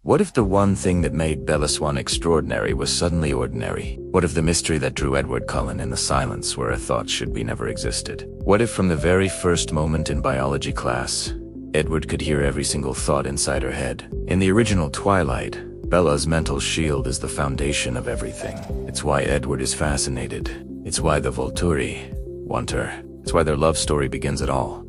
What if the one thing that made Bella Swan extraordinary was suddenly ordinary? What if the mystery that drew Edward Cullen in the silence where a thought should be never existed? What if from the very first moment in biology class, Edward could hear every single thought inside her head? In the original Twilight, Bella's mental shield is the foundation of everything. It's why Edward is fascinated. It's why the Volturi want her. It's why their love story begins at all.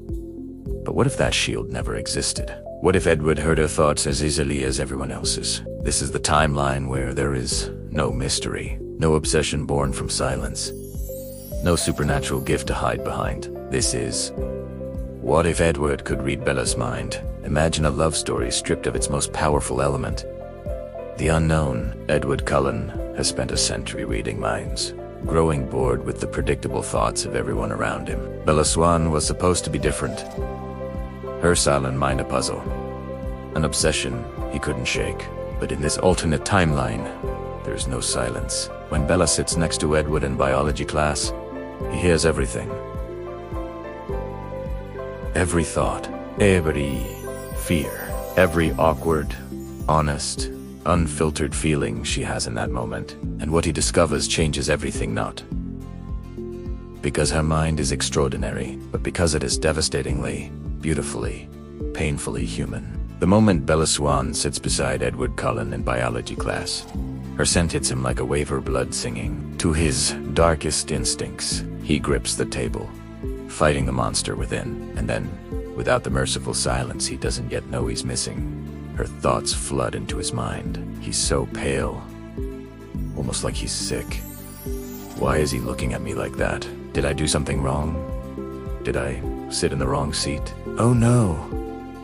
But what if that shield never existed? What if Edward heard her thoughts as easily as everyone else's? This is the timeline where there is no mystery, no obsession born from silence, no supernatural gift to hide behind. This is... What if Edward could read Bella's mind? Imagine a love story stripped of its most powerful element. The unknown. Edward Cullen has spent a century reading minds, growing bored with the predictable thoughts of everyone around him. Bella Swan was supposed to be different. Her silent mind a puzzle, an obsession he couldn't shake. But in this alternate timeline, there's no silence. When Bella sits next to Edward in biology class, he hears everything. Every thought, every fear, every awkward, honest, unfiltered feeling she has in that moment. And what he discovers changes everything, not because her mind is extraordinary, but because it is devastatingly, beautifully, painfully human. The moment Bella Swan sits beside Edward Cullen in biology class, her scent hits him like a wave of blood singing. To his darkest instincts, he grips the table, fighting the monster within. And then, without the merciful silence he doesn't yet know he's missing, her thoughts flood into his mind. He's so pale, almost like he's sick. Why is he looking at me like that? Did I do something wrong? Did I sit in the wrong seat? Oh no,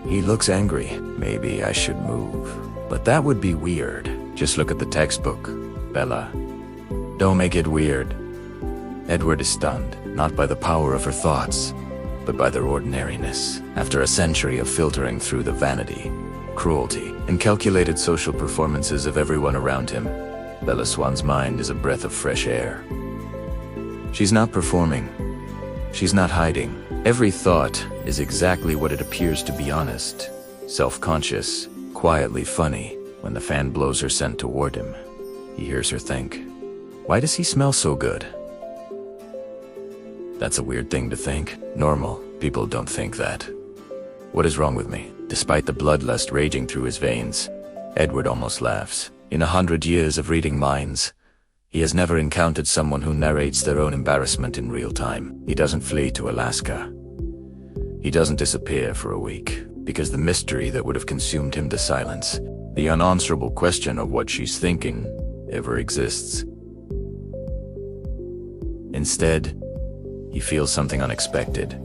he looks angry. Maybe I should move. But that would be weird. Just look at the textbook, Bella. Don't make it weird. Edward is stunned, not by the power of her thoughts, but by their ordinariness. After a century of filtering through the vanity, cruelty, and calculated social performances of everyone around him, Bella Swan's mind is a breath of fresh air. She's not performing. She's not hiding. Every thought is exactly what it appears to be: honest, self-conscious, quietly funny. When the fan blows her scent toward him, he hears her think, "Why does he smell so good?" That's a weird thing to think. Normal people don't think that. What is wrong with me? Despite the bloodlust raging through his veins, Edward almost laughs. In 100 years of reading minds, he has never encountered someone who narrates their own embarrassment in real time. He doesn't flee to Alaska. He doesn't disappear for a week, because the mystery that would have consumed him to silence, the unanswerable question of what she's thinking, ever exists. Instead, he feels something unexpected.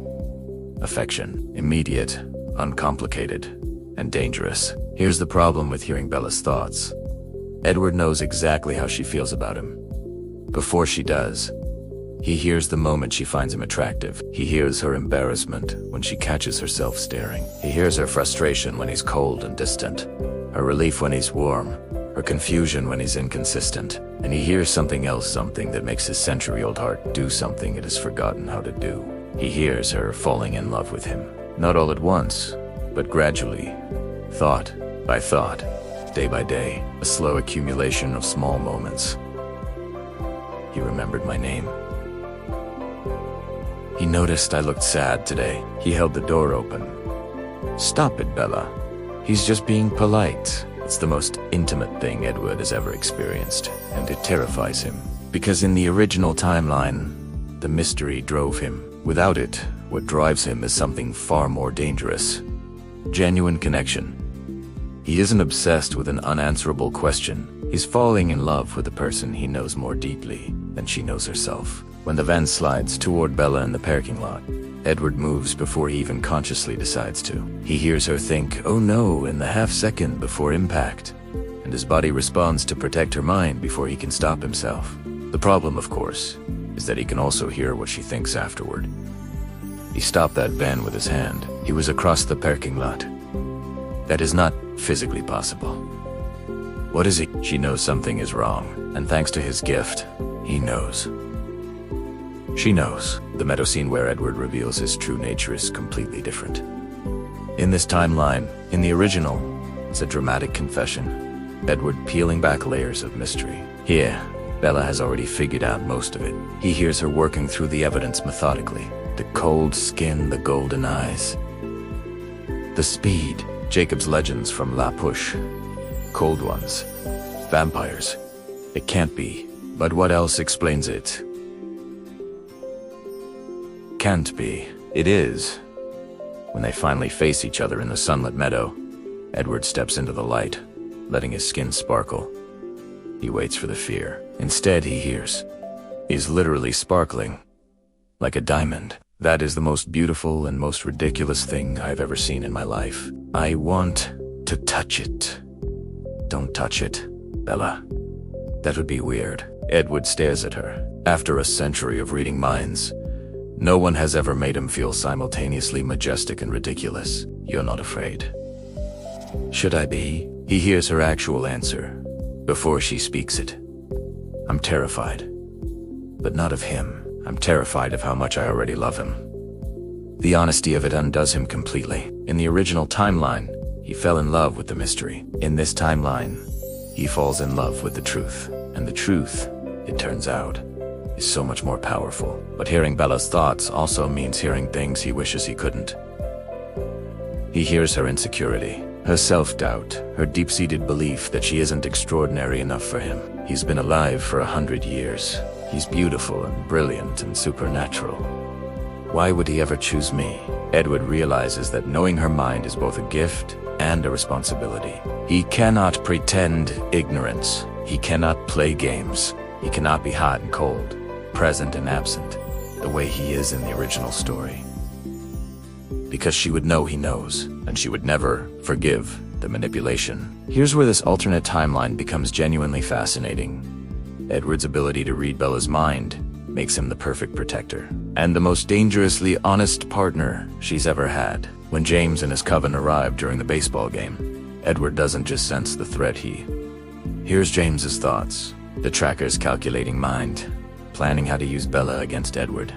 Affection. Immediate, uncomplicated, and dangerous. Here's the problem with hearing Bella's thoughts. Edward knows exactly how she feels about him. Before she does, he hears the moment she finds him attractive. He hears her embarrassment when she catches herself staring. He hears her frustration when he's cold and distant, her relief when he's warm, her confusion when he's inconsistent. And he hears something else, something that makes his century-old heart do something it has forgotten how to do. He hears her falling in love with him. Not all at once, but gradually, thought by thought, day by day, a slow accumulation of small moments. He remembered my name. He noticed I looked sad today. He held the door open. "Stop it, Bella. He's just being polite." It's the most intimate thing Edward has ever experienced, and it terrifies him. Because in the original timeline, the mystery drove him. Without it, what drives him is something far more dangerous. Genuine connection. He isn't obsessed with an unanswerable question. He's falling in love with a person he knows more deeply than she knows herself. When the van slides toward Bella in the parking lot, Edward moves before he even consciously decides to. He hears her think, "Oh no," in the half-second before impact, and his body responds to protect her mind before he can stop himself. The problem, of course, is that he can also hear what she thinks afterward. He stopped that van with his hand. He was across the parking lot. That is not physically possible. What is he? She knows something is wrong, and thanks to his gift, he knows. She knows. The meadow scene where Edward reveals his true nature is completely different. In this timeline, in the original, It's a dramatic confession, Edward peeling back layers of mystery. Here, Bella has already figured out most of it. He hears her working through the evidence methodically. The cold skin, the golden eyes. The speed, Jacob's legends from La Push. Cold ones. Vampires. It can't be. But what else explains it? Can't be. It is. When they finally face each other in the sunlit meadow, Edward steps into the light, letting his skin sparkle. He waits for the fear. Instead, he hears. He's literally sparkling. Like a diamond. That is the most beautiful and most ridiculous thing I've ever seen in my life. I want to touch it. Don't touch it, Bella. That would be weird. Edward stares at her. After a century of reading minds, no one has ever made him feel simultaneously majestic and ridiculous. You're not afraid. Should I be? He hears her actual answer before she speaks it. I'm terrified. But not of him. I'm terrified of how much I already love him. The honesty of it undoes him completely. In the original timeline, he fell in love with the mystery. In this timeline, he falls in love with the truth. And the truth, it turns out, is so much more powerful. But hearing Bella's thoughts also means hearing things he wishes he couldn't. He hears her insecurity, her self-doubt, her deep-seated belief that she isn't extraordinary enough for him. He's been alive for 100 years. He's beautiful and brilliant and supernatural. Why would he ever choose me? Edward realizes that knowing her mind is both a gift and a responsibility. He cannot pretend ignorance. He cannot play games. He cannot be hot and cold, present and absent, the way he is in the original story. Because she would know he knows, and she would never forgive the manipulation. Here's where this alternate timeline becomes genuinely fascinating. Edward's ability to read Bella's mind makes him the perfect protector, and the most dangerously honest partner she's ever had. When James and his coven arrive during the baseball game, Edward doesn't just sense the threat, he hears James's thoughts, the tracker's calculating mind, planning how to use Bella against Edward.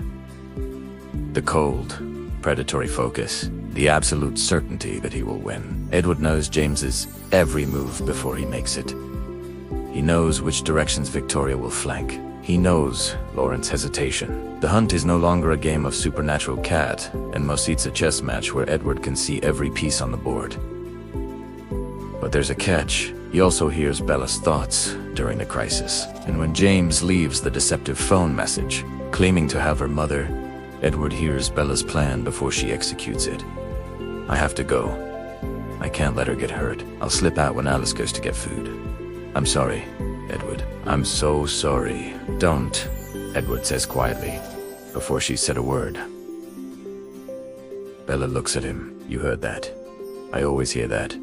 The cold, predatory focus, the absolute certainty that he will win. Edward knows James's every move before he makes it. He knows which directions Victoria will flank. He knows Lauren's hesitation. The hunt is no longer a game of supernatural cat, and most seats a chess match where Edward can see every piece on the board. But there's a catch. He also hears Bella's thoughts during the crisis. And when James leaves the deceptive phone message, claiming to have her mother, Edward hears Bella's plan before she executes it. I have to go. I can't let her get hurt. I'll slip out when Alice goes to get food. I'm sorry, Edward. I'm so sorry. Don't, Edward says quietly, before she said a word. Bella looks at him. You heard that. I always hear that.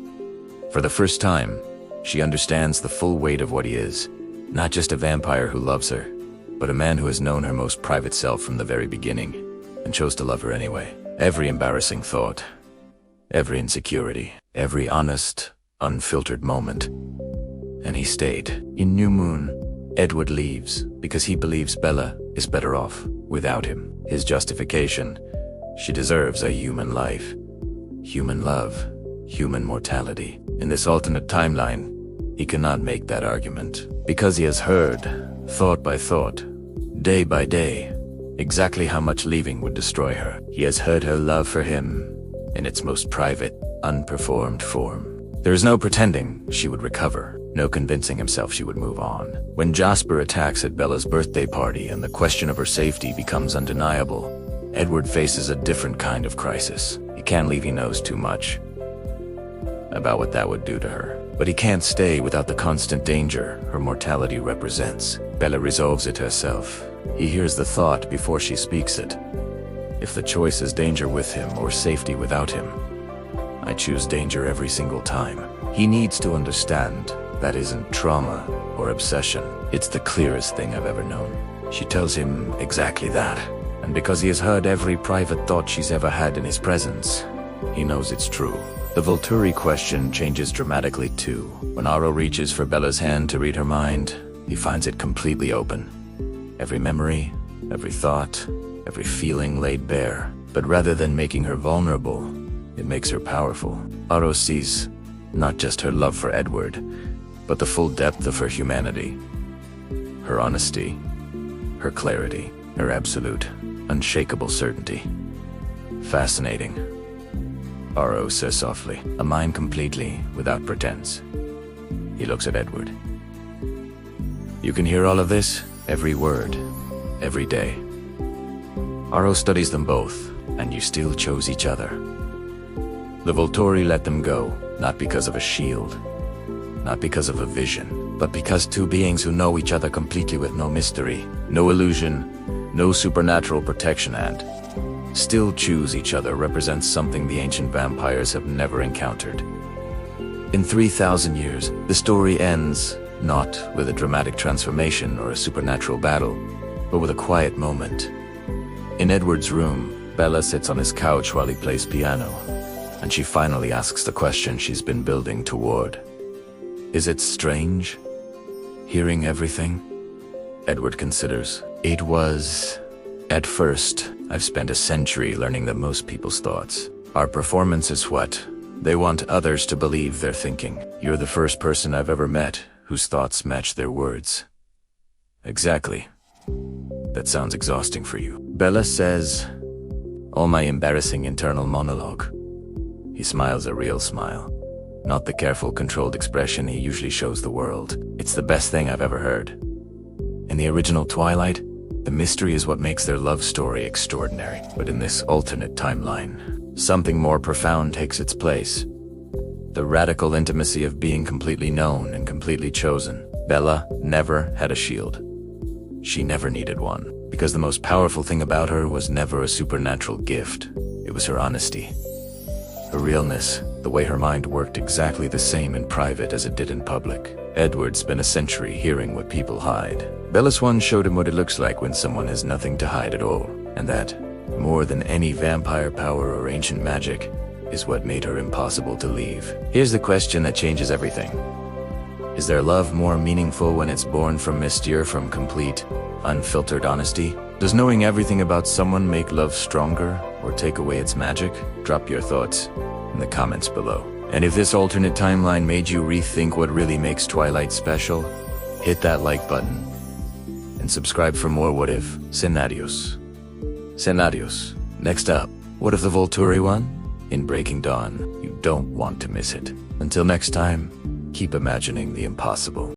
For the first time, she understands the full weight of what he is. Not just a vampire who loves her, but a man who has known her most private self from the very beginning, and chose to love her anyway. Every embarrassing thought, every insecurity, every honest, unfiltered moment. And he stayed. In New Moon, Edward leaves because he believes Bella is better off without him. His justification: she deserves a human life, human love, human mortality. In this alternate timeline, he cannot make that argument because he has heard, thought by thought, day by day, exactly how much leaving would destroy her. He has heard her love for him in its most private, unperformed form. There is no pretending she would recover, no convincing himself she would move on. When Jasper attacks at Bella's birthday party and the question of her safety becomes undeniable, Edward faces a different kind of crisis. He can't leave. He knows too much about what that would do to her. But he can't stay without the constant danger her mortality represents. Bella resolves it herself. He hears the thought before she speaks it. If the choice is danger with him or safety without him, I choose danger every single time. He needs to understand that isn't trauma or obsession. It's the clearest thing I've ever known. She tells him exactly that. And because he has heard every private thought she's ever had in his presence, he knows it's true. The Volturi question changes dramatically too. When Aro reaches for Bella's hand to read her mind, he finds it completely open. Every memory, every thought, every feeling laid bare. But rather than making her vulnerable, it makes her powerful. Aro sees Not just her love for Edward, but the full depth of her humanity. Her honesty, her clarity, her absolute, unshakable certainty. Fascinating. Aro says softly, a mind completely without pretense. He looks at Edward. You can hear all of this, every word, every day. Aro studies them both, and you still chose each other. The Volturi let them go, not because of a shield, not because of a vision, but because two beings who know each other completely with no mystery, no illusion, no supernatural protection, and still choose each other represents something the ancient vampires have never encountered. In 3,000 years, the story ends not with a dramatic transformation or a supernatural battle, but with a quiet moment. In Edward's room, Bella sits on his couch while he plays piano, and she finally asks the question she's been building toward. Is it strange, hearing everything? Edward considers. It was. At first, I've spent a century learning that most people's thoughts. Our performance is what they want others to believe they're thinking. You're the first person I've ever met whose thoughts match their words. Exactly. That sounds exhausting for you. Bella says, all my embarrassing internal monologue. He smiles a real smile. Not the careful, controlled expression he usually shows the world. It's the best thing I've ever heard. In the original Twilight, the mystery is what makes their love story extraordinary. But in this alternate timeline, something more profound takes its place. The radical intimacy of being completely known and completely chosen. Bella never had a shield. She never needed one, because the most powerful thing about her was never a supernatural gift. It was her honesty. Her realness, the way her mind worked exactly the same in private as it did in public. Edward spent a century hearing what people hide. Bella Swan showed him what it looks like when someone has nothing to hide at all, and that, more than any vampire power or ancient magic, is what made her impossible to leave. Here's the question that changes everything. Is their love more meaningful when it's born from mystery or from complete, unfiltered honesty? Does knowing everything about someone make love stronger or take away its magic? Drop your thoughts in the comments below. And if this alternate timeline made you rethink what really makes Twilight special, hit that like button and subscribe for more What If. Sin adios. Sin adios. Next up, what if the Volturi won? In Breaking Dawn, you don't want to miss it. Until next time, keep imagining the impossible.